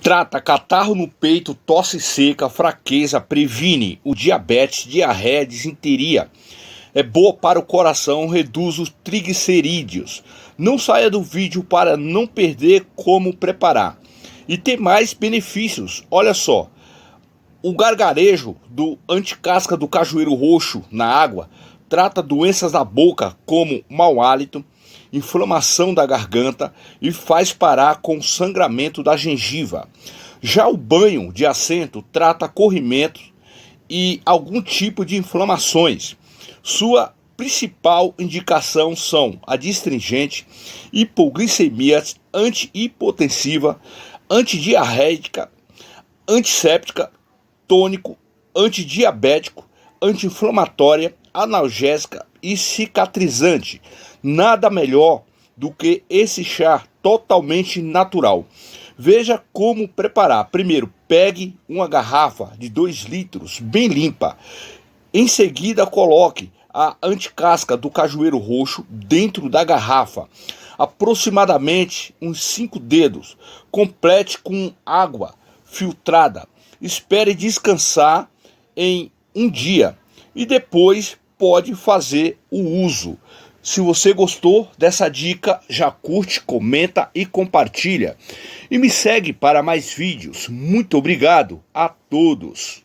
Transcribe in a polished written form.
Trata catarro no peito, tosse seca, fraqueza, previne o diabetes, diarreia, disenteria. É boa para o coração, reduz os triglicerídeos. Não saia do vídeo para não perder como preparar. E tem mais benefícios, olha só. O gargarejo do anticasca do cajueiro roxo na água trata doenças da boca como mau hálito, inflamação da garganta e faz parar com o sangramento da gengiva. Já o banho de assento trata corrimento e algum tipo de inflamações. Sua principal indicação são adstringente, hipoglicemia, antihipotensiva, antidiarreica, antisséptica, tônico, antidiabético, anti-inflamatória, analgésica e cicatrizante. Nada melhor do que esse chá totalmente natural. Veja como preparar. Primeiro, pegue uma garrafa de 2 litros bem limpa. Em seguida, coloque a anticasca do cajueiro roxo dentro da garrafa, aproximadamente uns 5 dedos. Complete com água filtrada. Espere descansar em um dia e depois pode fazer o uso. Se você gostou dessa dica, já curte, comenta e compartilha. E me segue para mais vídeos. Muito obrigado a todos.